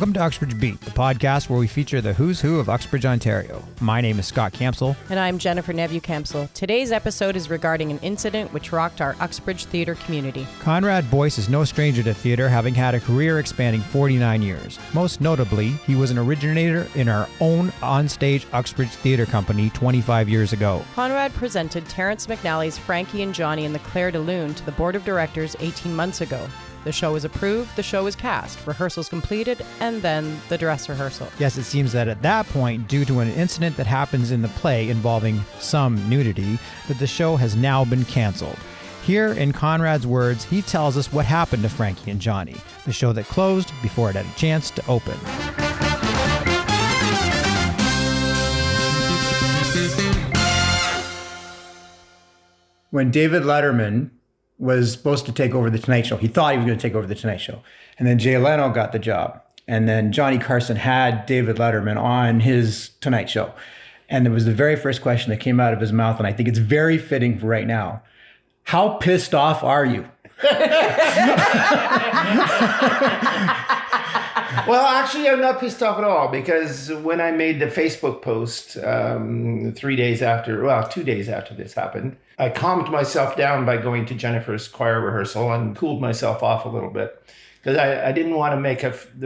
Welcome to Uxbridge Beat, the podcast where we feature the who's who of Uxbridge, Ontario. My name is Scott Campsell. And I'm Jennifer Nevu-Campsell. Today's episode is regarding an incident which rocked our Uxbridge theatre community. Conrad Boyce is no stranger to theatre, having had a career expanding 49 years. Most notably, he was an originator in our own Onstage Uxbridge Theatre Company 25 years ago. Conrad presented Terrence McNally's Frankie and Johnny in the Claire de Lune to the board of directors 18 months ago. The show was approved, the show was cast, rehearsals completed, and then the dress rehearsal. Yes, it seems that at that point, due to an incident that happens in the play involving some nudity, that the show has now been canceled. Here, in Conrad's words, he tells us what happened to Frankie and Johnny, the show that closed before it had a chance to open. When David Letterman was supposed to take over The Tonight Show. He thought he was going to take over The Tonight Show. And then Jay Leno got the job. And then Johnny Carson had David Letterman on his Tonight Show. And it was the very first question that came out of his mouth, and I think it's very fitting for right now. How pissed off are you? Well, actually, I'm not pissed off at all, because when I made the Facebook post 2 days after this happened, I calmed myself down by going to Jennifer's choir rehearsal and cooled myself off a little bit, because I didn't want to make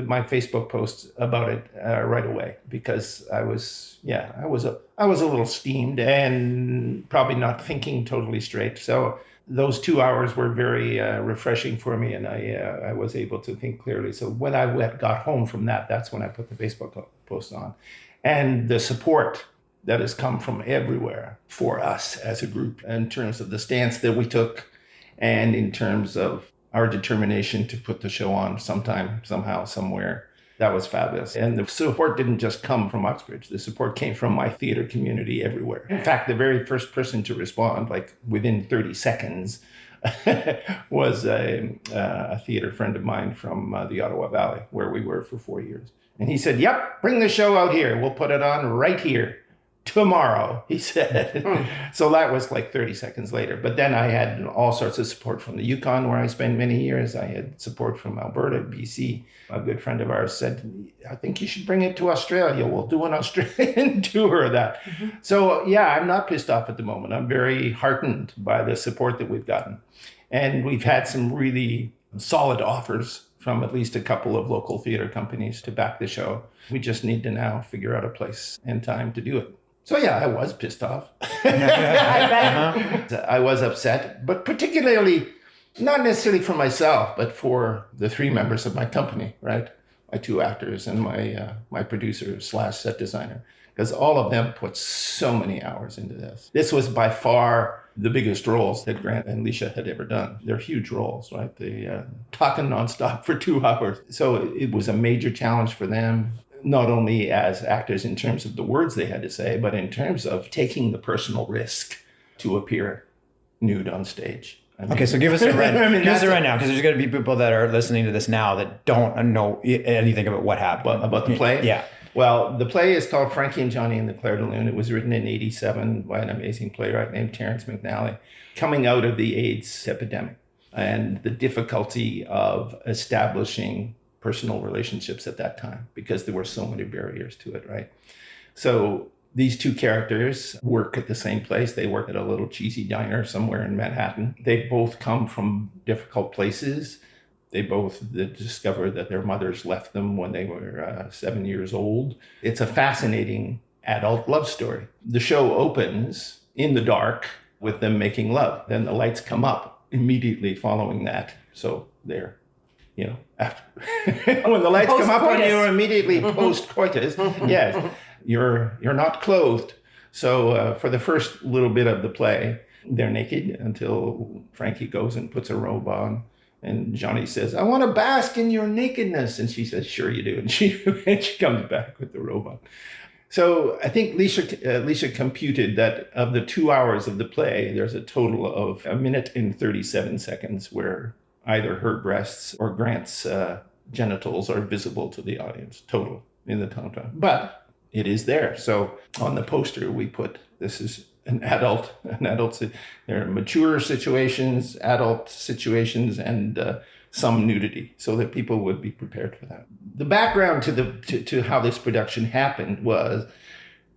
my Facebook post about it right away, because I was a little steamed and probably not thinking totally straight. So those 2 hours were very refreshing for me, and I was able to think clearly. So when I got home from that's when I put the Facebook post on. And the support that has come from everywhere for us as a group in terms of the stance that we took and in terms of our determination to put the show on sometime, somehow, somewhere. That was fabulous. And the support didn't just come from Uxbridge. The support came from my theater community everywhere. In fact, the very first person to respond, like within 30 seconds, was a theater friend of mine from the Ottawa Valley, where we were for 4 years. And he said, "Yep, bring the show out here. We'll put it on right here tomorrow," he said. So that was like 30 seconds later. But then I had all sorts of support from the Yukon, where I spent many years. I had support from Alberta, BC. A good friend of ours said, "I think you should bring it to Australia. We'll do an Australian tour of that." So yeah, I'm not pissed off at the moment. I'm very heartened by the support that we've gotten. And we've had some really solid offers from at least a couple of local theater companies to back the show. We just need to now figure out a place and time to do it. So yeah, I was pissed off. I was upset, but particularly not necessarily for myself, but for the three members of my company, right? My two actors and my producer / set designer, because all of them put so many hours into this. This was by far the biggest roles that Grant and Leisha had ever done. They're huge roles, right? They talking nonstop for 2 hours. So it was a major challenge for them, not only as actors in terms of the words they had to say, but in terms of taking the personal risk to appear nude on stage. Okay, so give us a rundown. Give us a rundown, because there's going to be people that are listening to this now that don't know anything about what happened. About the play? Yeah. Well, the play is called Frankie and Johnny in the Claire de Lune. It was written in 1987 by an amazing playwright named Terrence McNally, coming out of the AIDS epidemic and the difficulty of establishing personal relationships at that time, because there were so many barriers to it, right? So these two characters work at the same place. They work at a little cheesy diner somewhere in Manhattan. They both come from difficult places. They both discover that their mothers left them when they were 7 years old. It's a fascinating adult love story. The show opens in the dark with them making love. Then the lights come up immediately following that. So they're, after when the lights come up on you, immediately post-coitus, yes, you're not clothed. So for the first little bit of the play, they're naked until Frankie goes and puts a robe on. And Johnny says, "I want to bask in your nakedness." And she says, "Sure you do." And she comes back with the robe on. So I think Leisha computed that of the 2 hours of the play, there's a total of 1 minute and 37 seconds where either her breasts or Grant's genitals are visible to the audience, total in the time. But it is there. So on the poster, we put, this is an adult, there are mature situations, adult situations, and some nudity so that people would be prepared for that. The background to how this production happened was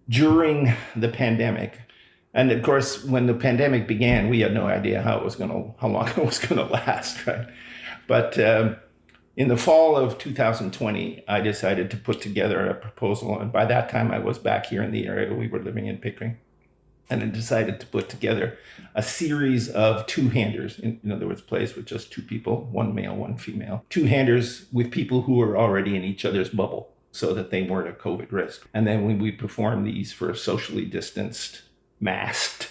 during the pandemic. And of course, when the pandemic began, we had no idea how long it was going to last, right? But in the fall of 2020, I decided to put together a proposal. And by that time, I was back here in the area. We were living in Pickering. And I decided to put together a series of two-handers. In other words, plays with just two people, one male, one female. Two-handers with people who were already in each other's bubble so that they weren't a COVID risk. And then when we performed these for socially distanced, masked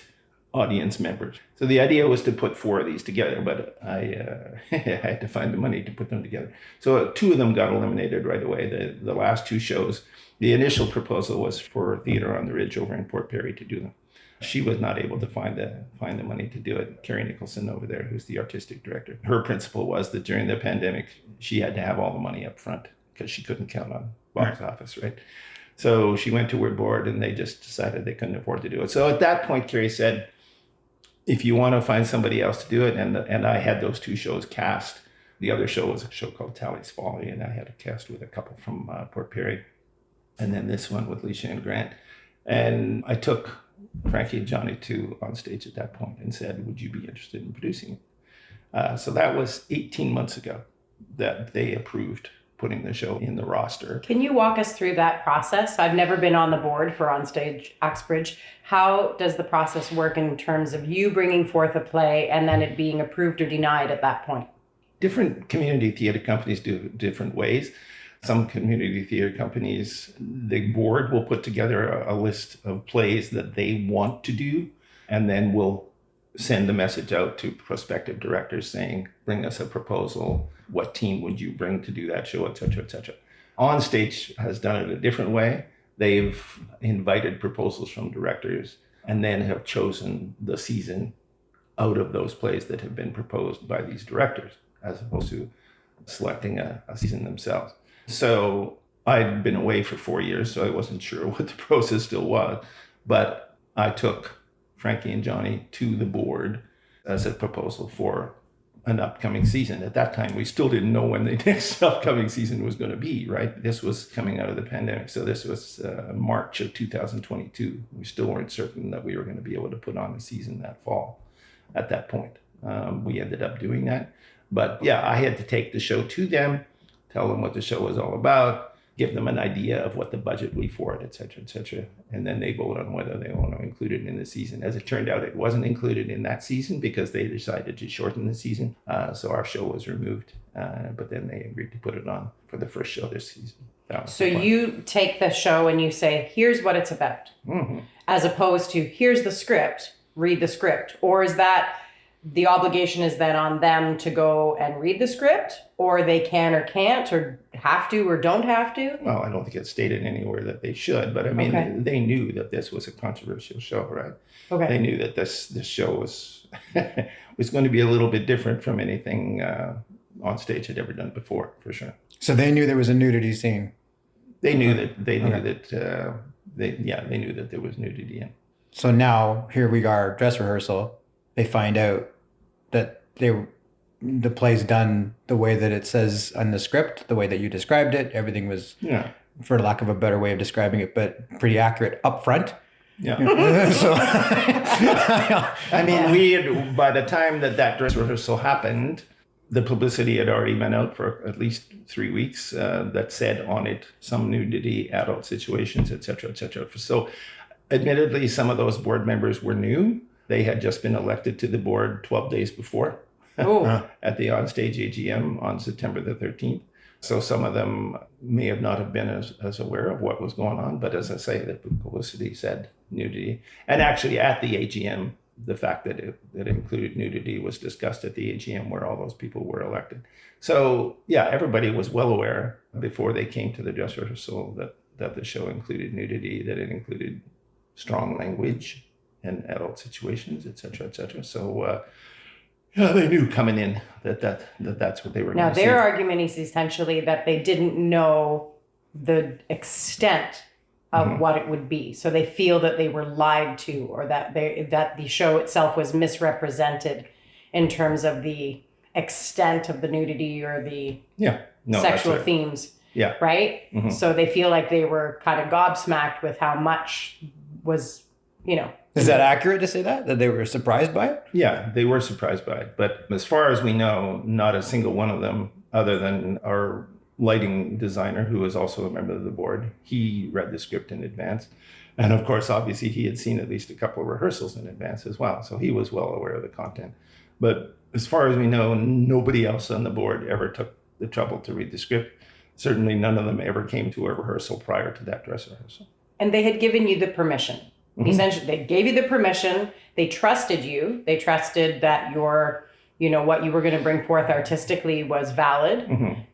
audience members. So the idea was to put 4 of these together, but I had to find the money to put them together. So 2 of them got eliminated right away. The last 2 shows, the initial proposal was for Theatre on the Ridge over in Port Perry to do them. She was not able to find the money to do it. Carrie Nicholson over there, who's the artistic director. Her principle was that during the pandemic, she had to have all the money up front because she couldn't count on box office, right? So she went to her board and they just decided they couldn't afford to do it. So at that point, Carrie said, if you want to find somebody else to do it, and I had those 2 shows cast. The other show was a show called Tally's Folly, and I had a cast with a couple from Port Perry. And then this one with Leisha and Grant. And I took Frankie and Johnny to Onstage at that point and said, would you be interested in producing it? So that was 18 months ago that they approved putting the show in the roster. Can you walk us through that process? I've never been on the board for Onstage Uxbridge. How does the process work in terms of you bringing forth a play and then it being approved or denied at that point? Different community theatre companies do it different ways. Some community theatre companies, the board will put together a list of plays that they want to do, and then will send the message out to prospective directors saying, bring us a proposal. What team would you bring to do that show, et cetera, et cetera. Onstage has done it a different way. They've invited proposals from directors and then have chosen the season out of those plays that have been proposed by these directors, as opposed to selecting a season themselves. So I'd been away for 4 years, so I wasn't sure what the process still was. But I took Frankie and Johnny to the board as a proposal for an upcoming season. At that time, we still didn't know when the next upcoming season was going to be, right? This was coming out of the pandemic. So this was March of 2022. We still weren't certain that we were going to be able to put on a season that fall at that point. We ended up doing that. But yeah, I had to take the show to them, tell them what the show was all about, give them an idea of what the budget would be for it, et cetera, and then they vote on whether they want to include it in the season. As it turned out, it wasn't included in that season because they decided to shorten the season. So our show was removed, but then they agreed to put it on for the first show this season. So you take the show and you say, here's what it's about, as opposed to here's the script, read the script. Or is that the obligation is then on them to go and read the script, or they can or can't, or have to or don't have to? Well, I don't think it's stated anywhere that they should, but I mean, They knew that this was a controversial show, right? Okay. They knew that this show was was going to be a little bit different from anything Onstage had ever done before, for sure. So they knew there was a nudity scene. They knew that. They knew that. They knew that there was nudity in. So now here we are, dress rehearsal. They find out that the play's done the way that it says on the script, the way that you described it. Everything was, for lack of a better way of describing it, but pretty accurate up front. Yeah. So, I mean, by the time that dress rehearsal happened, the publicity had already been out for at least 3 weeks that said on it some nudity, adult situations, et cetera, et cetera. So admittedly, some of those board members were new. They had just been elected to the board 12 days before at the Onstage AGM on September the 13th. So some of them may have not have been as aware of what was going on. But as I say, the publicity said nudity. And actually at the AGM, the fact that it included nudity was discussed at the AGM where all those people were elected. So yeah, everybody was well aware before they came to the dress rehearsal that the show included nudity, that it included strong language and adult situations, et cetera, et cetera. So they knew coming in that's what they were going to see. Now, their argument is essentially that they didn't know the extent of what it would be. So they feel that they were lied to, or that the show itself was misrepresented in terms of the extent of the nudity or the Yeah. No, sexual that's right. themes, Yeah. right? Mhm. So they feel like they were kind of gobsmacked with how much was, Is that accurate to say that they were surprised by it? Yeah, they were surprised by it. But as far as we know, not a single one of them, other than our lighting designer, who is also a member of the board, he read the script in advance. And of course, obviously, he had seen at least a couple of rehearsals in advance as well. So he was well aware of the content. But as far as we know, nobody else on the board ever took the trouble to read the script. Certainly none of them ever came to a rehearsal prior to that dress rehearsal. and they had given you the permission. Essentially, they gave you the permission. They trusted you. They trusted that your, what you were going to bring forth artistically was valid.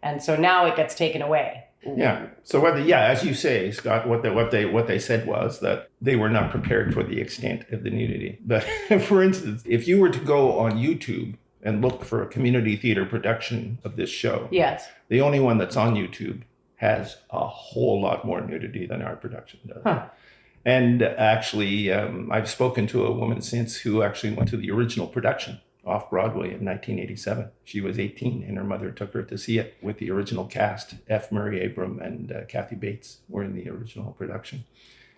And so now it gets taken away. Yeah. So as you say, Scott, what they said was that they were not prepared for the extent of the nudity. But for instance, if you were to go on YouTube and look for a community theater production of this show, Yes. the only one that's on YouTube has a whole lot more nudity than our production does. Huh. And actually, I've spoken to a woman since who actually went to the original production off Broadway in 1987. She was 18 and her mother took her to see it with the original cast. F. Murray Abram and Kathy Bates were in the original production.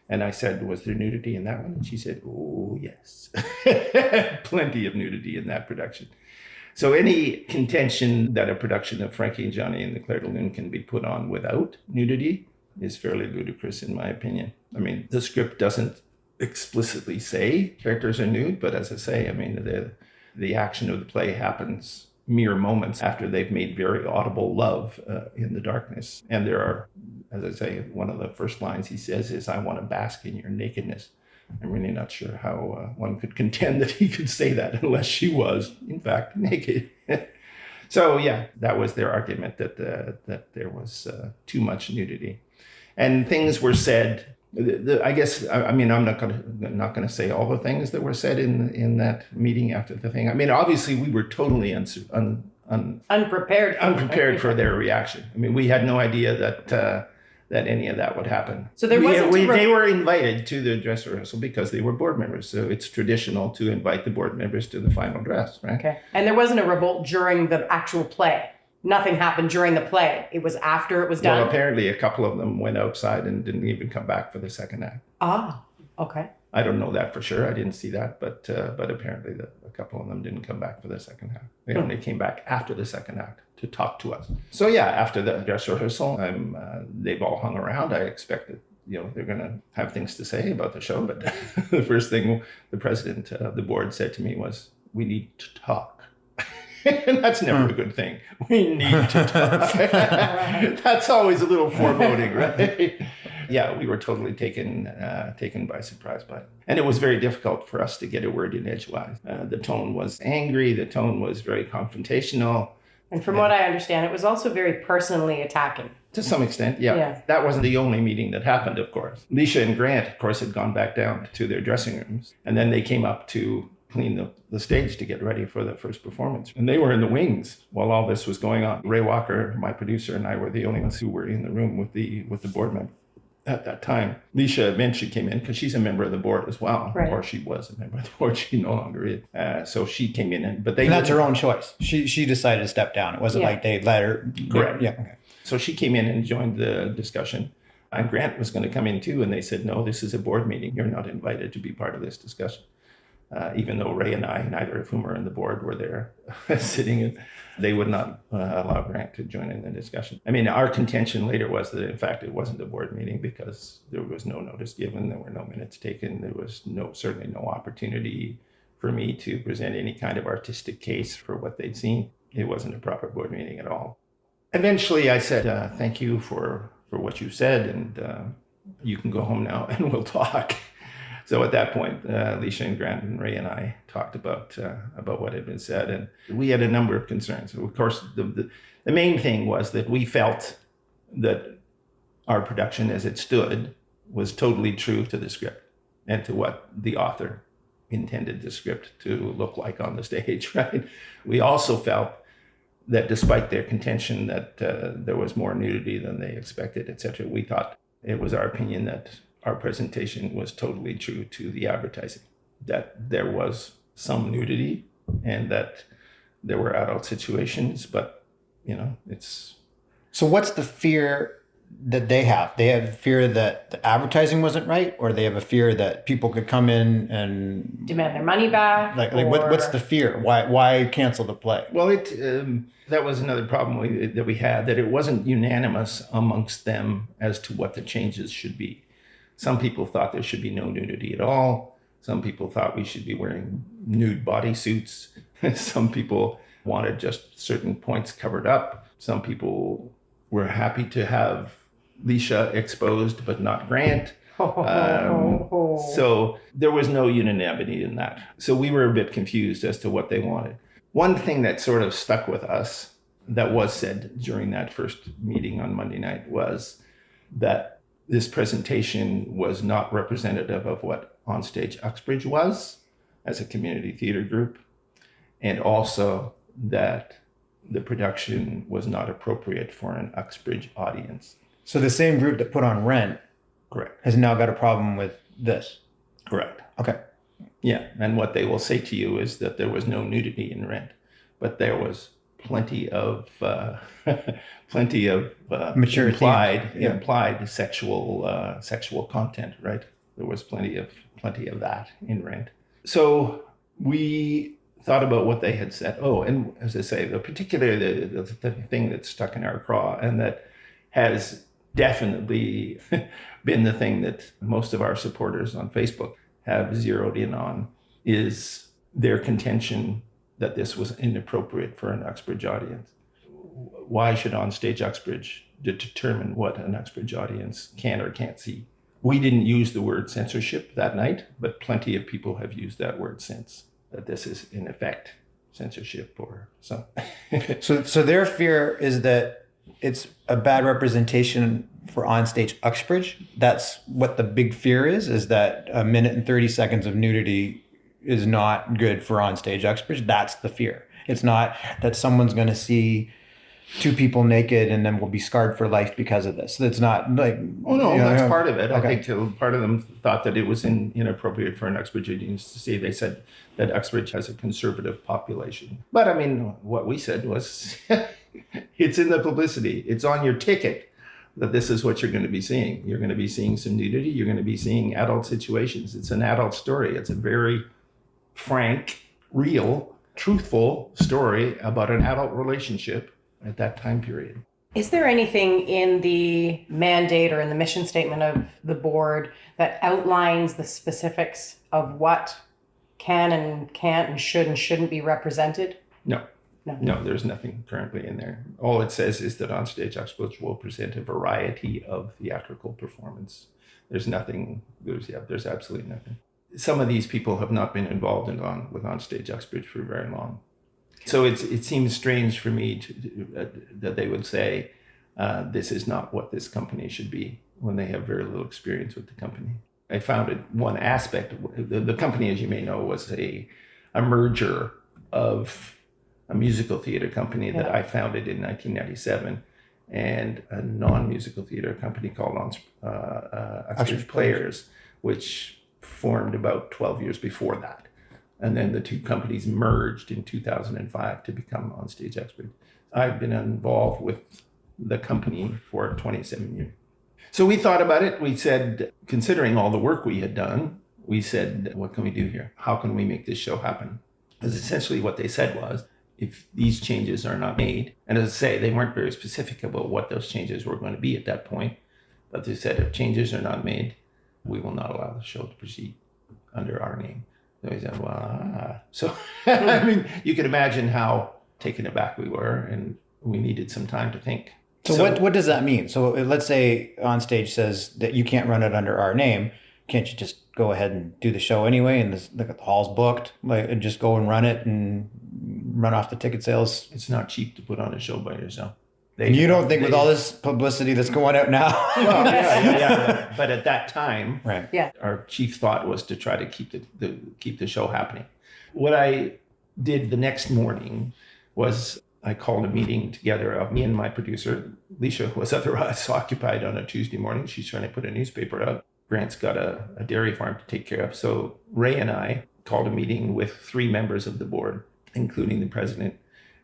And I said, was there nudity in that one? And she said, oh, yes. Plenty of nudity in that production. So any contention that a production of Frankie and Johnny and the Clair de Lune can be put on without nudity is fairly ludicrous, in my opinion. I mean, the script doesn't explicitly say characters are nude, but as I say, I mean, the action of the play happens mere moments after they've made very audible love in the darkness. And there are, as I say, one of the first lines he says is, I want to bask in your nakedness. I'm really not sure how one could contend that he could say that unless she was, in fact, naked. So, yeah, that was their argument, that there was too much nudity. And things were said, I guess, I mean, I'm not going to say all the things that were said in that meeting after the thing. I mean, obviously, we were totally unprepared for their reaction. I mean, we had no idea that any of that would happen. So there wasn't they were invited to the dress rehearsal because they were board members. So it's traditional to invite the board members to the final dress, right? Okay. And there wasn't a revolt during the actual play. Nothing happened during the play. It was after it was done. Well, apparently a couple of them went outside and didn't even come back for the second act. Ah, okay. I don't know that for sure. I didn't see that, but apparently a couple of them didn't come back for the second act. They only came back after the second act to talk to us. So yeah, after the dress rehearsal, they've all hung around. I expected, they're going to have things to say about the show. But the first thing the president of the board said to me was, we need to talk. And that's never a good thing. We need to talk. That's always a little foreboding, right? Yeah, we were totally taken by surprise by it. And it was very difficult for us to get a word in edgewise. The tone was angry. The tone was very confrontational. And from what I understand, it was also very personally attacking. To some extent, yeah. That wasn't the only meeting that happened, of course. Leisha and Grant, of course, had gone back down to their dressing rooms. And then they came up to clean the stage to get ready for the first performance. And they were in the wings while all this was going on. Ray Walker, my producer, and I were the only ones who were in the room with the board member at that time. Leisha eventually came in because she's a member of the board as well. Right. Or she was a member of the board. She no longer is. So she came in. And that's her own choice. She decided to step down. It wasn't like they let her. Correct. Yeah. Okay. So she came in and joined the discussion. And Grant was going to come in too. And they said, no, this is a board meeting. You're not invited to be part of this discussion. Even though Ray and I, neither of whom are in the board, were there sitting in, they would not allow Grant to join in the discussion. I mean, our contention later was that, in fact, it wasn't a board meeting because there was no notice given, there were no minutes taken, there was certainly no opportunity for me to present any kind of artistic case for what they'd seen. It wasn't a proper board meeting at all. Eventually, I said, thank you for what you said, and you can go home now and we'll talk. So at that point, Leisha and Grant and Ray and I talked about what had been said, and we had a number of concerns. Of course, the main thing was that we felt that our production as it stood was totally true to the script and to what the author intended the script to look like on the stage, right? We also felt that despite their contention that there was more nudity than they expected, etc., we thought it was our opinion that our presentation was totally true to the advertising, that there was some nudity and that there were adult situations, but it's So what's the fear that they have? They have fear that the advertising wasn't right, or they have a fear that people could come in and Demand their money back. what's the fear? Why cancel the play? well, that was another problem that we had, that it wasn't unanimous amongst them as to what the changes should be. Some people thought there should be no nudity at all. Some people thought we should be wearing nude bodysuits. Some people wanted just certain points covered up. Some people were happy to have Leisha exposed, but not Grant. So there was no unanimity in that. So we were a bit confused as to what they wanted. One thing that sort of stuck with us that was said during that first meeting on Monday night was that this presentation was not representative of what Onstage Uxbridge was as a community theater group, and also that the production was not appropriate for an Uxbridge audience. So the same group that put on Rent Correct. has now got a problem with this. Correct. Okay. Yeah, and what they will say to you is that there was no nudity in Rent, but there was plenty of Mature implied sexual content. Right, there was plenty of that in Rent. So we thought about what they had said. Oh, and as I say, the thing that stuck in our craw and that has definitely been the thing that most of our supporters on Facebook have zeroed in on is their contention that this was inappropriate for an Uxbridge audience. Why should Onstage Uxbridge determine what an Uxbridge audience can or can't see? We didn't use the word censorship that night, but plenty of people have used that word since, that this is in effect censorship or something. So their fear is that it's a bad representation for Onstage Uxbridge. That's what the big fear is that a minute and 30 seconds of nudity is not good for Onstage Uxbridge. That's the fear. It's not that someone's going to see two people naked and then will be scarred for life because of this. That's not like... Oh, no, that's part of it. Okay. I think part of them thought that it was inappropriate for an Uxbridge audience to see. They said that Uxbridge has a conservative population. But I mean, what we said was, it's in the publicity. It's on your ticket that this is what you're going to be seeing. You're going to be seeing some nudity. You're going to be seeing adult situations. It's an adult story. It's a very frank, real, truthful story about an adult relationship at that time period. Is there anything in the mandate or in the mission statement of the board that outlines the specifics of what can and can't and should and shouldn't be represented? No, there's nothing currently in there. All it says is that Onstage Uxbridge will present a variety of theatrical performance. There's absolutely nothing. Some of these people have not been involved with Onstage Uxbridge for very long. So it seems strange for me that they would say this is not what this company should be when they have very little experience with the company. I found it one aspect. The company, as you may know, was a merger of a musical theater company that I founded in 1997 and a non-musical theater company called Uxbridge Players, which formed about 12 years before that. And then the two companies merged in 2005 to become Onstage Uxbridge. I've been involved with the company for 27 years. So we thought about it. We said, considering all the work we had done, we said, what can we do here? How can we make this show happen? Because essentially what they said was, if these changes are not made, and as I say, they weren't very specific about what those changes were going to be at that point, but they said if changes are not made, we will not allow the show to proceed under our name. So we said, well, so I mean, you can imagine how taken aback we were, and we needed some time to think. So what does that mean? So let's say Onstage says that you can't run it under our name. Can't you just go ahead and do the show anyway? And the hall's booked, and just go and run it and run off the ticket sales. It's not cheap to put on a show by yourself. You don't think with all this publicity that's going out now? Well, yeah. But at that time, right. Yeah. Our chief thought was to try to keep the show happening. What I did the next morning was I called a meeting together of me and my producer. Leisha was otherwise occupied on a Tuesday morning. She's trying to put a newspaper out. Grant's got a dairy farm to take care of. So Ray and I called a meeting with 3 members of the board, including the president,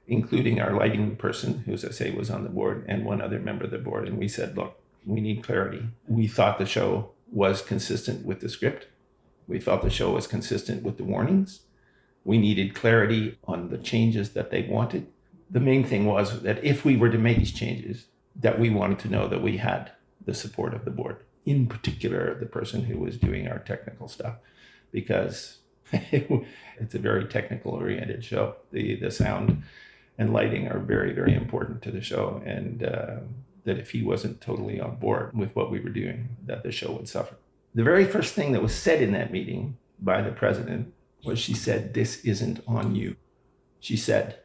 including our lighting person, who, as I say, was on the board, and one other member of the board. And we said, look, we need clarity. We thought the show was consistent with the script. We thought the show was consistent with the warnings. We needed clarity on the changes that they wanted. The main thing was that if we were to make these changes, that we wanted to know that we had the support of the board, in particular, the person who was doing our technical stuff, because it's a very technical oriented show. The sound and lighting are very, very important to the show. And that if he wasn't totally on board with what we were doing, that the show would suffer. The very first thing that was said in that meeting by the president was, she said, "This isn't on you." She said,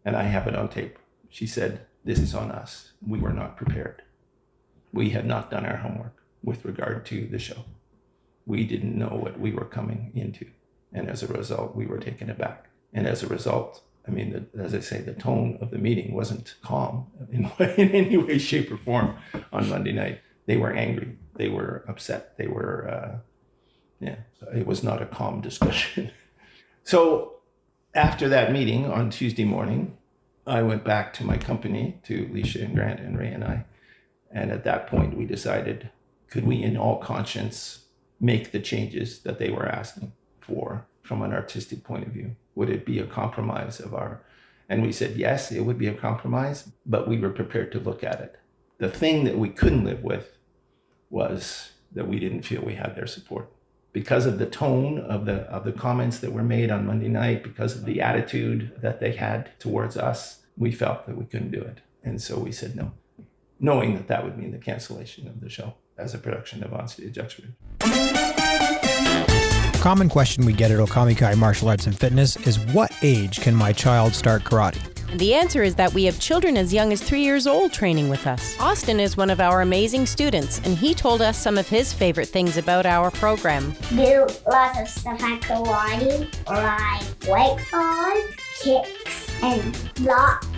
and I have it on tape, she said, "This is on us. We were not prepared. We had not done our homework with regard to the show. We didn't know what we were coming into. And as a result, we were taken aback. And as a result, I mean, as I say, the tone of the meeting wasn't calm in any way, shape, or form on Monday night. They were angry. They were upset. They were, it was not a calm discussion. So after that meeting on Tuesday morning, I went back to my company, to Alicia and Grant and Ray and I. And at that point, we decided, could we in all conscience make the changes that they were asking for from an artistic point of view? Would it be a compromise of our... And we said, yes, it would be a compromise, but we were prepared to look at it. The thing that we couldn't live with was that we didn't feel we had their support. Because of the tone of the comments that were made on Monday night, because of the attitude that they had towards us, we felt that we couldn't do it. And so we said no, knowing that that would mean the cancellation of the show as a production of Onstage Uxbridge. A common question we get at Okamikai Martial Arts and Fitness is, what age can my child start karate? And the answer is that we have children as young as 3 years old training with us. Austin is one of our amazing students, and he told us some of his favorite things about our program. Do lots of stuff like karate, like weight falls, kicks, and blocks,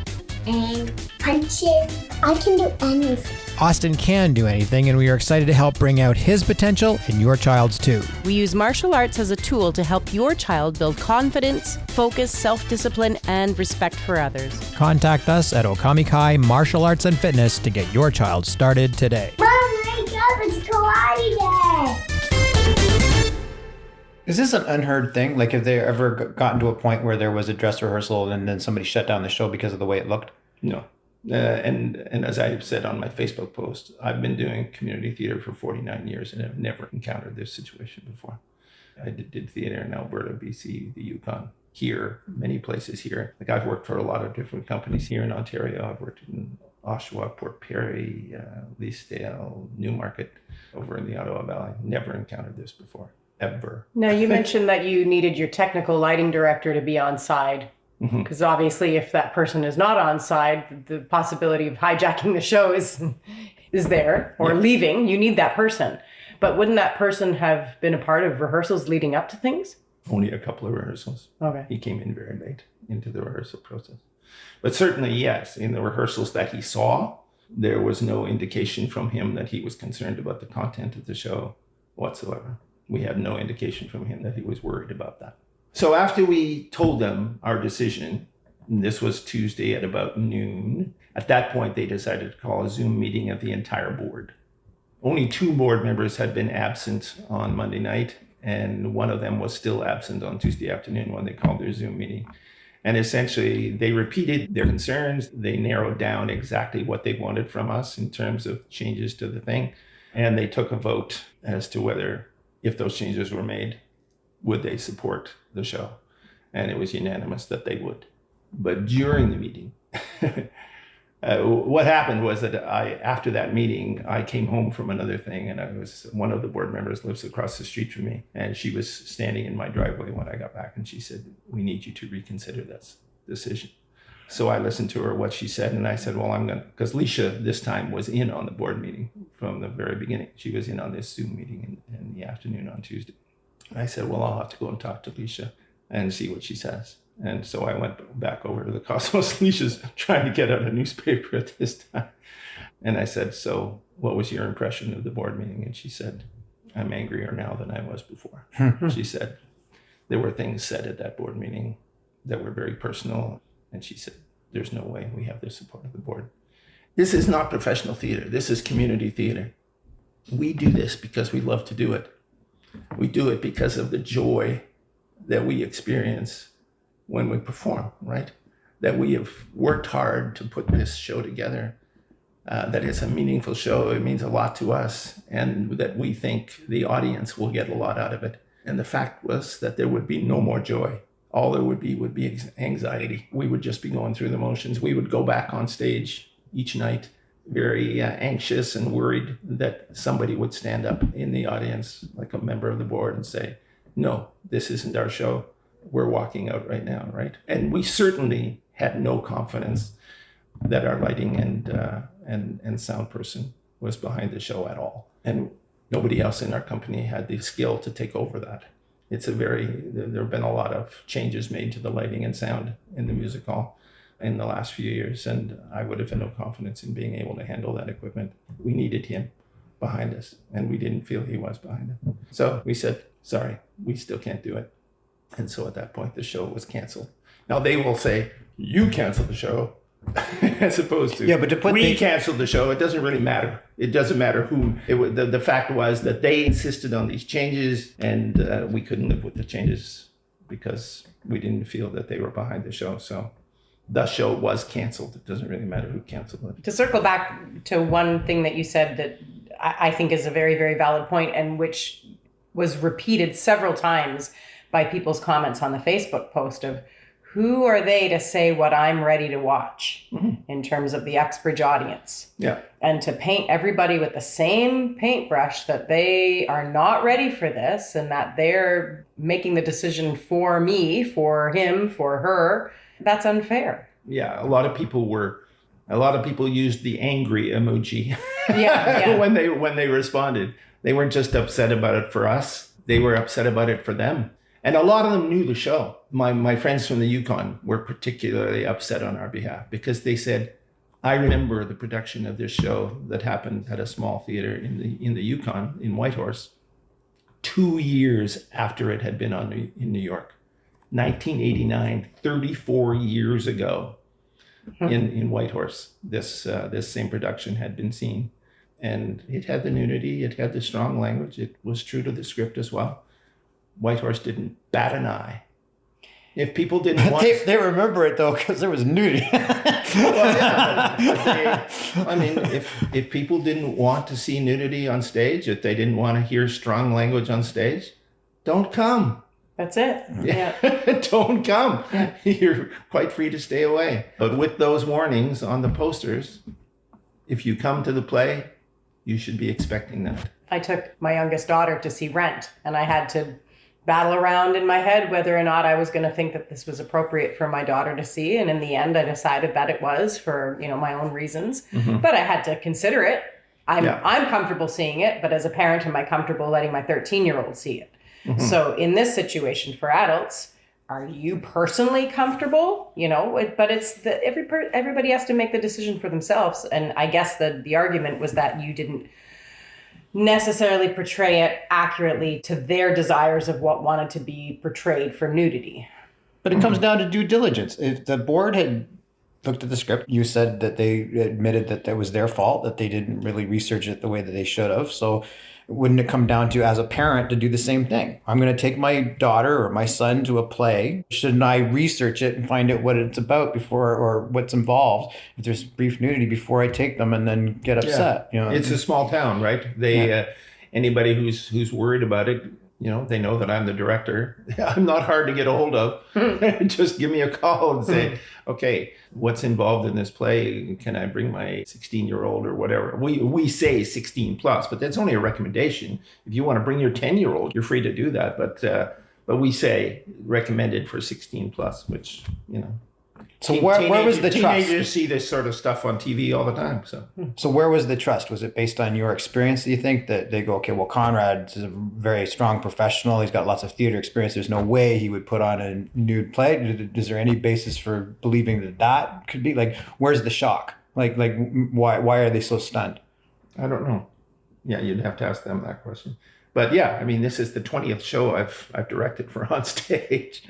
and punches. I can do anything. Austin can do anything, and we are excited to help bring out his potential and your child's too. We use martial arts as a tool to help your child build confidence, focus, self-discipline, and respect for others. Contact us at Okamikai Martial Arts and Fitness to get your child started today. Mom, wake up, it's karate day! Is this an unheard thing? Like, have they ever gotten to a point where there was a dress rehearsal and then somebody shut down the show because of the way it looked? No. And as I said on my Facebook post, I've been doing community theater for 49 years and have never encountered this situation before. I did theater in Alberta, BC, the Yukon, here, many places here. Like, I've worked for a lot of different companies here in Ontario. I've worked in Oshawa, Port Perry, Leasdale, Newmarket, over in the Ottawa Valley. Never encountered this before, ever. Now, you mentioned that you needed your technical lighting director to be on side. Because obviously, if that person is not on side, the possibility of hijacking the show is there, or leaving. You need that person. But wouldn't that person have been a part of rehearsals leading up to things? Only a couple of rehearsals. Okay. He came in very late into the rehearsal process. But certainly, yes, in the rehearsals that he saw, there was no indication from him that he was concerned about the content of the show whatsoever. We had no indication from him that he was worried about that. So after we told them our decision, and this was Tuesday at about noon, at that point they decided to call a Zoom meeting of the entire board. Only 2 board members had been absent on Monday night, and one of them was still absent on Tuesday afternoon when they called their Zoom meeting. And essentially they repeated their concerns. They narrowed down exactly what they wanted from us in terms of changes to the thing. And they took a vote as to whether, if those changes were made, would they support the show? And it was unanimous that they would. But during the meeting, what happened was that after that meeting, I came home from another thing, and one of the board members lives across the street from me, and she was standing in my driveway when I got back, and she said, "We need you to reconsider this decision." So I listened to her, what she said, and I said, well, I'm going to, because Leisha this time was in on the board meeting from the very beginning. She was in on this Zoom meeting in the afternoon on Tuesday. I said, well, I'll have to go and talk to Leisha and see what she says. And so I went back over to the Cosmos. Leisha's trying to get out a newspaper at this time. And I said, so what was your impression of the board meeting? And she said, I'm angrier now than I was before. She said, there were things said at that board meeting that were very personal. And she said, there's no way we have the support of the board. This is not professional theater. This is community theater. We do this because we love to do it. We do it because of the joy that we experience when we perform, right? That we have worked hard to put this show together, that it's a meaningful show. It means a lot to us, and that we think the audience will get a lot out of it. And the fact was that there would be no more joy. All there would be anxiety. We would just be going through the motions. We would go back on stage each night, very anxious and worried that somebody would stand up in the audience, like a member of the board, and say, no, this isn't our show. We're walking out right now, right? And we certainly had no confidence that our lighting and sound person was behind the show at all. And nobody else in our company had the skill to take over that. There have been a lot of changes made to the lighting and sound in the music hall in the last few years, and I would have had no confidence in being able to handle that equipment. We needed him behind us, and we didn't feel he was behind it. So we said, sorry, we still can't do it. And so at that point, the show was canceled. Now they will say, you canceled the show, as opposed to, we canceled the show. It doesn't really matter. It doesn't matter who. The fact was that they insisted on these changes, and we couldn't live with the changes because we didn't feel that they were behind the show. So the show was canceled. It doesn't really matter who canceled it. To circle back to one thing that you said that I think is a very, very valid point, and which was repeated several times by people's comments on the Facebook post of, who are they to say what I'm ready to watch in terms of the Uxbridge audience? Yeah. And to paint everybody with the same paintbrush that they are not ready for this, and that they're making the decision for me, for him, for her. That's unfair. Yeah. A lot of people used the angry emoji Yeah. when they responded. They weren't just upset about it for us. They were upset about it for them. And a lot of them knew the show. My friends from the Yukon were particularly upset on our behalf because they said, I remember the production of this show that happened at a small theater in the Yukon, in Whitehorse, 2 years after it had been in New York. 1989, 34 years ago in Whitehorse, this same production had been seen. And it had the nudity, it had the strong language, it was true to the script as well. Whitehorse didn't bat an eye. If people didn't want... They remember it, though, because there was nudity. Well, yeah. If people didn't want to see nudity on stage, if they didn't want to hear strong language on stage, don't come. That's it. Yeah. Don't come. Yeah. You're quite free to stay away. But with those warnings on the posters, if you come to the play, you should be expecting that. I took my youngest daughter to see Rent, and I had to battle around in my head whether or not I was going to think that this was appropriate for my daughter to see. And in the end, I decided that it was for, my own reasons. But I had to consider it. I'm comfortable seeing it, but as a parent, am I comfortable letting my 13-year-old see it? So in this situation for adults, are you personally comfortable? But it's everybody has to make the decision for themselves. And I guess the argument was that you didn't necessarily portray it accurately to their desires of what wanted to be portrayed for nudity. But it comes down to due diligence. If the board had looked at the script, you said that they admitted that was their fault, that they didn't really research it the way that they should have. So wouldn't it come down to, as a parent, to do the same thing? I'm going to take my daughter or my son to a play. Shouldn't I research it and find out what it's about before, or what's involved, if there's brief nudity, before I take them and then get upset? Yeah. It's a small town, right? Anybody who's worried about it, they know that I'm the director. I'm not hard to get a hold of. Just give me a call and say, okay, what's involved in this play? Can I bring my 16-year-old or whatever? We say 16 plus, but that's only a recommendation. If you want to bring your 10-year-old, you're free to do that. But we say recommended for 16 plus, which, So where was the trust? Teenagers see this sort of stuff on TV all the time. So where was the trust? Was it based on your experience? Do you think that they go, okay, well, Conrad is a very strong professional. He's got lots of theater experience. There's no way he would put on a nude play. Is there any basis for believing that could be? Like, where's the shock? Like why are they so stunned? I don't know. Yeah, you'd have to ask them that question. But yeah, this is the 20th show I've directed for Onstage.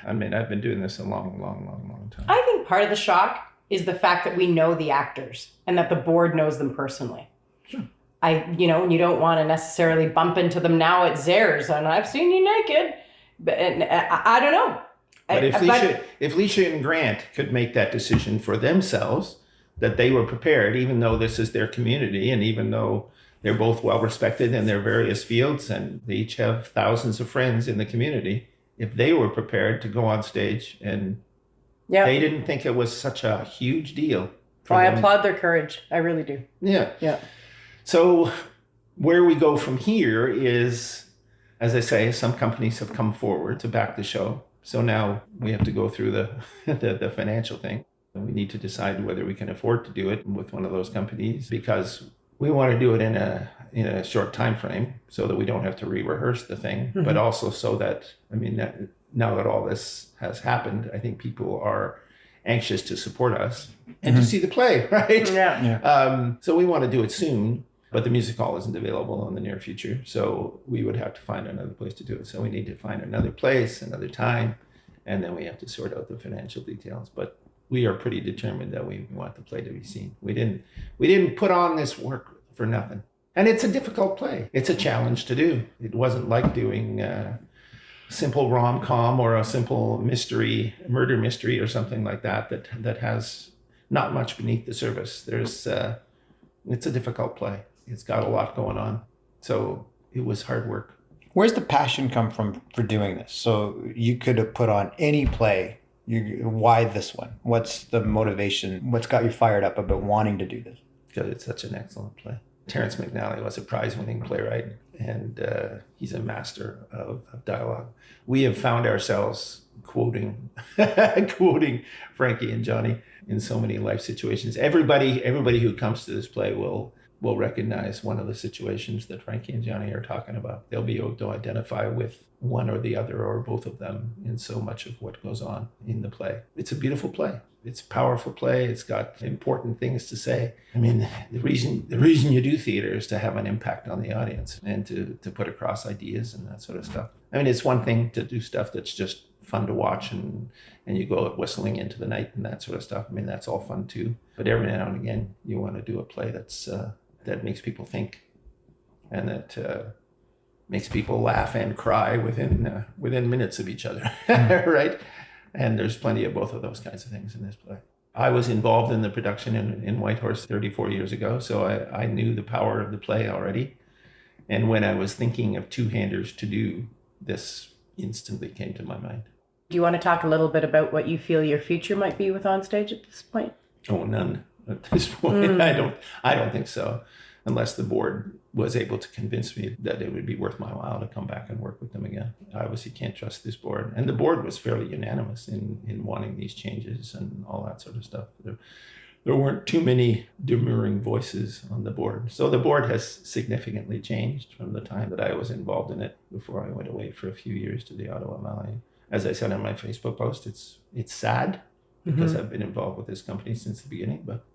I've been doing this a long, long, long, long time. I think part of the shock is the fact that we know the actors and that the board knows them personally. Sure. And you don't want to necessarily bump into them now at Zares and I've seen you naked. But I don't know. But if Leisha and Grant could make that decision for themselves, that they were prepared, even though this is their community and even though they're both well respected in their various fields and they each have thousands of friends in the community, if they were prepared to go on stage and they didn't think it was such a huge deal. I applaud their courage. I really do. Yeah. Yeah. So where we go from here is, as I say, some companies have come forward to back the show. So now we have to go through the financial thing. We need to decide whether we can afford to do it with one of those companies, because we want to do it in a short time frame so that we don't have to re-rehearse the thing, but also so that, now that all this has happened, I think people are anxious to support us and to see the play, right? Yeah. So we want to do it soon, but the music hall isn't available in the near future. So we would have to find another place to do it. So we need to find another place, another time, and then we have to sort out the financial details. But we are pretty determined that we want the play to be seen. We didn't put on this work for nothing. And it's a difficult play. It's a challenge to do. It wasn't like doing a simple rom-com or a simple murder mystery or something like that has not much beneath the surface. It's a difficult play. It's got a lot going on. So it was hard work. Where's the passion come from for doing this? So you could have put on any play. Why this one? What's the motivation? What's got you fired up about wanting to do this? Because it's such an excellent play. Terrence McNally was a prize-winning playwright, and he's a master of dialogue. We have found ourselves quoting Frankie and Johnny in so many life situations. Everybody who comes to this play will recognize one of the situations that Frankie and Johnny are talking about. They'll be able to identify with one or the other or both of them in so much of what goes on in the play. It's a beautiful play. It's a powerful play. It's got important things to say. The reason you do theater is to have an impact on the audience and to put across ideas and that sort of stuff. It's one thing to do stuff that's just fun to watch and you go out whistling into the night and that sort of stuff. That's all fun too. But every now and again, you want to do a play that makes people think and that makes people laugh and cry within minutes of each other, right? And there's plenty of both of those kinds of things in this play. I was involved in the production in Whitehorse 34 years ago, so I knew the power of the play already. And when I was thinking of two-handers to do, this instantly came to my mind. Do you want to talk a little bit about what you feel your future might be with Onstage at this point? Oh, none at this point. I don't think so, unless the board was able to convince me that it would be worth my while to come back and work with them again. I obviously can't trust this board. And the board was fairly unanimous in wanting these changes and all that sort of stuff. There weren't too many demurring voices on the board. So the board has significantly changed from the time that I was involved in it before I went away for a few years to the Ottawa Valley. As I said on my Facebook post, it's sad because I've been involved with this company since the beginning, but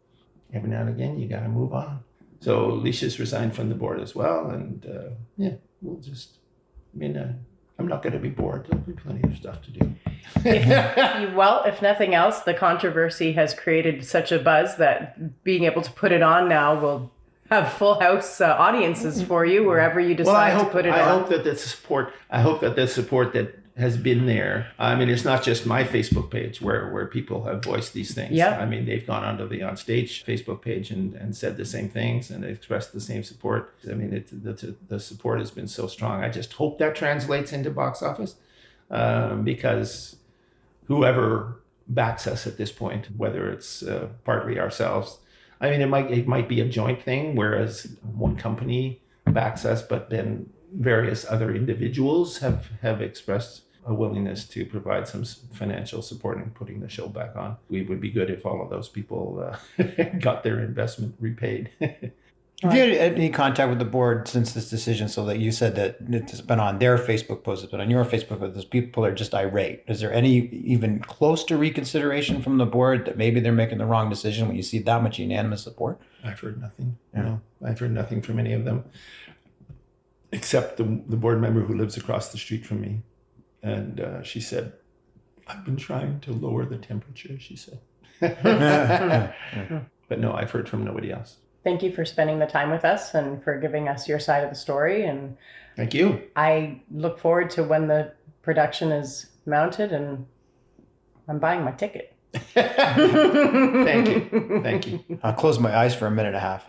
every now and again, you got to move on. So Leisha's resigned from the board as well. And we'll just, I'm not going to be bored. There'll be plenty of stuff to do. If nothing else, the controversy has created such a buzz that being able to put it on now will have full house audiences for you wherever you decide to put it on. I hope that the support that has been there. It's not just my Facebook page where people have voiced these things. Yeah. They've gone onto the Onstage Facebook page and said the same things and expressed the same support. The support has been so strong. I just hope that translates into box office because whoever backs us at this point, whether it's partly ourselves, it might be a joint thing, whereas one company backs us, but then various other individuals have expressed a willingness to provide some financial support in putting the show back on. It would be good if all of those people got their investment repaid. Have you had any contact with the board since this decision? So that you said that it's been on their Facebook post, it's been on your Facebook post, those people are just irate. Is there any even close to reconsideration from the board that maybe they're making the wrong decision when you see that much unanimous support? I've heard nothing. Yeah. No, I've heard nothing from any of them, except the board member who lives across the street from me. And she said, I've been trying to lower the temperature, she said. But no, I've heard from nobody else. Thank you for spending the time with us and for giving us your side of the story. And Thank you. I look forward to when the production is mounted, and I'm buying my ticket. Thank you. Thank you. I'll close my eyes for a minute and a half.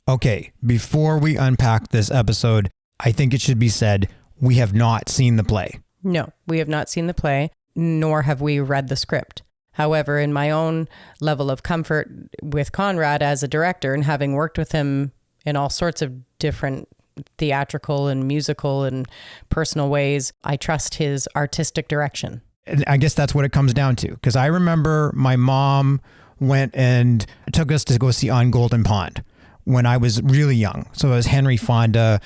Okay, before we unpack this episode, I think it should be said we have not seen the play. No, we have not seen the play, nor have we read the script. However, in my own level of comfort with Conrad as a director and having worked with him in all sorts of different theatrical and musical and personal ways, I trust his artistic direction. And I guess that's what it comes down to. Because I remember my mom went and took us to go see On Golden Pond when I was really young. So it was Henry Fonda,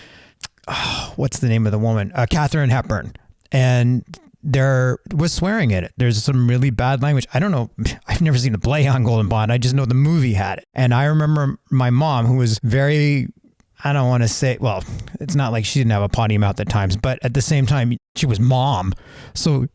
what's the name of the woman? Katharine Hepburn. And there was swearing in it. There's some really bad language. I don't know. I've never seen a play on Golden Pond. I just know the movie had it. And I remember my mom, who was very, I don't want to say, well, it's not like she didn't have a potty mouth at times, but at the same time, she was mom. So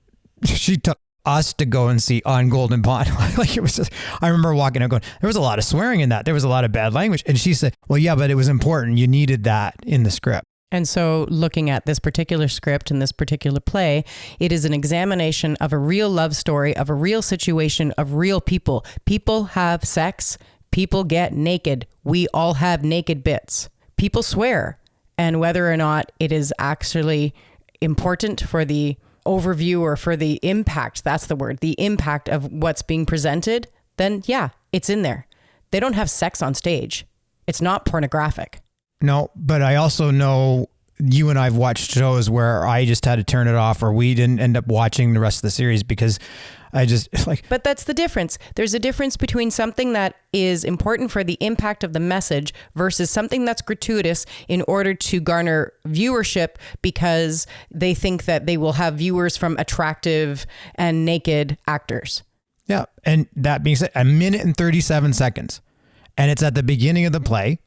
she took us to go and see On Golden Pond. Like it was just, I remember walking out going, there was a lot of swearing in that. There was a lot of bad language. And she said, well, yeah, but it was important. You needed that in the script. And so looking at this particular script and this particular play, it is an examination of a real love story, of a real situation, of real people. People have sex. People get naked. We all have naked bits. People swear. And whether or not it is actually important for the overview or for the impact, that's the word, the impact of what's being presented, then yeah, it's in there. They don't have sex on stage. It's not pornographic. No, but I also know you and I've watched shows where I just had to turn it off, or we didn't end up watching the rest of the series because I just like. But that's the difference. There's a difference between something that is important for the impact of the message versus something that's gratuitous in order to garner viewership because they think that they will have viewers from attractive and naked actors. Yeah. And that being said, 1minute and 37 seconds. And it's at the beginning of the play.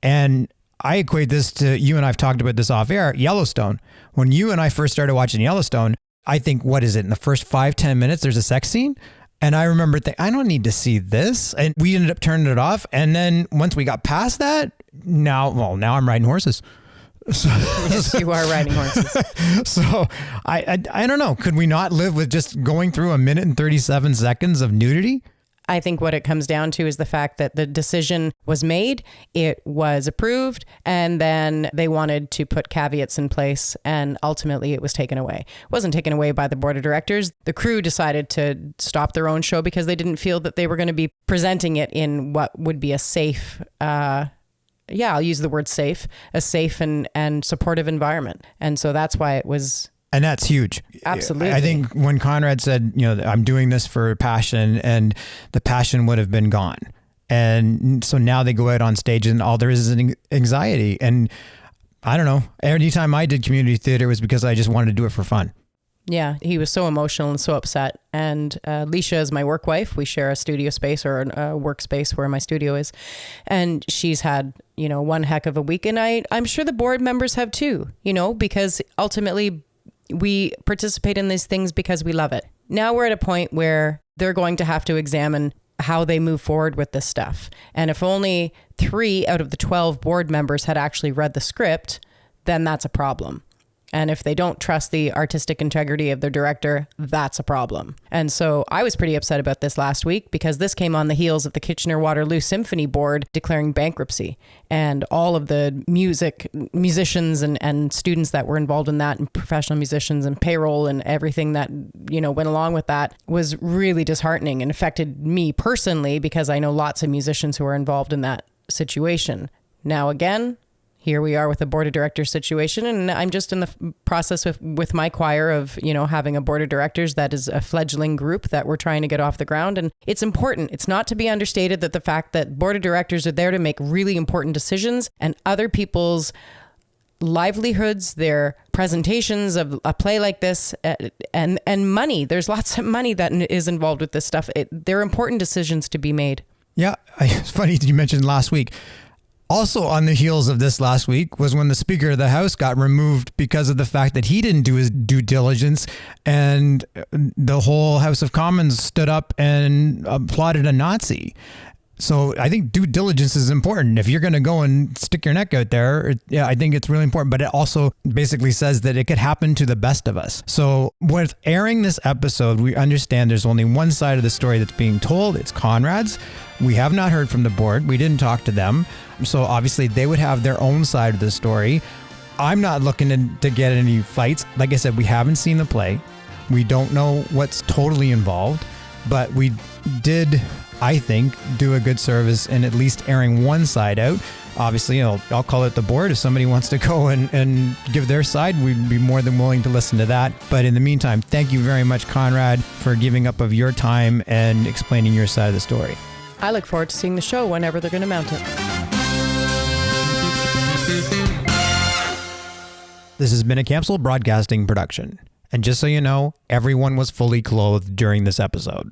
And I equate this to, you and I've talked about this off air, Yellowstone. When you and I first started watching Yellowstone, I think, what is it? In the first 5-10 minutes, there's a sex scene. And I remember thinking, I don't need to see this. And we ended up turning it off. And then once we got past that, now I'm riding horses. So, Yes, you are riding horses. So I don't know. Could we not live with just going through 1minute and 37 seconds of nudity? I think what it comes down to is the fact that the decision was made, it was approved, and then they wanted to put caveats in place, and ultimately it was taken away. It wasn't taken away by the board of directors. The crew decided to stop their own show because they didn't feel that they were going to be presenting it in what would be a safe, I'll use the word safe, a safe and supportive environment. And so that's why it was... And that's huge. Absolutely. I think when Conrad said, I'm doing this for passion, and the passion would have been gone. And so now they go out on stage and all there is anxiety. And I don't know, anytime I did community theater was because I just wanted to do it for fun. Yeah, he was so emotional and so upset. And Leisha is my work wife. We share a studio space or a workspace where my studio is. And she's had, one heck of a week. And I'm sure the board members have too, because ultimately we participate in these things because we love it. Now we're at a point where they're going to have to examine how they move forward with this stuff. And if only 3 out of the 12 board members had actually read the script, then that's a problem. And if they don't trust the artistic integrity of their director, that's a problem. And so I was pretty upset about this last week because this came on the heels of the Kitchener-Waterloo Symphony Board declaring bankruptcy. And all of the musicians and students that were involved in that, and professional musicians and payroll and everything that, went along with that was really disheartening and affected me personally because I know lots of musicians who are involved in that situation. Now, again, here we are with a board of directors situation, and I'm just in the process with my choir of, having a board of directors that is a fledgling group that we're trying to get off the ground. And it's important. It's not to be understated that the fact that board of directors are there to make really important decisions, and other people's livelihoods, their presentations of a play like this, and money. There's lots of money that is involved with this stuff. There are important decisions to be made. Yeah, it's funny that you mentioned last week. Also on the heels of this last week was when the Speaker of the House got removed because of the fact that he didn't do his due diligence, and the whole House of Commons stood up and applauded a Nazi. So I think due diligence is important. If you're going to go and stick your neck out there, I think it's really important. But it also basically says that it could happen to the best of us. So with airing this episode, we understand there's only one side of the story that's being told. It's Conrad's. We have not heard from the board. We didn't talk to them. So obviously they would have their own side of the story. I'm not looking to get any fights. Like I said, we haven't seen the play. We don't know what's totally involved, but we did, I think, do a good service in at least airing one side out. Obviously, I'll call it the board. If somebody wants to go and give their side, we'd be more than willing to listen to that. But in the meantime, thank you very much, Conrad, for giving up of your time and explaining your side of the story. I look forward to seeing the show whenever they're going to mount it. This has been a Capsule Broadcasting production. And just so you know, everyone was fully clothed during this episode.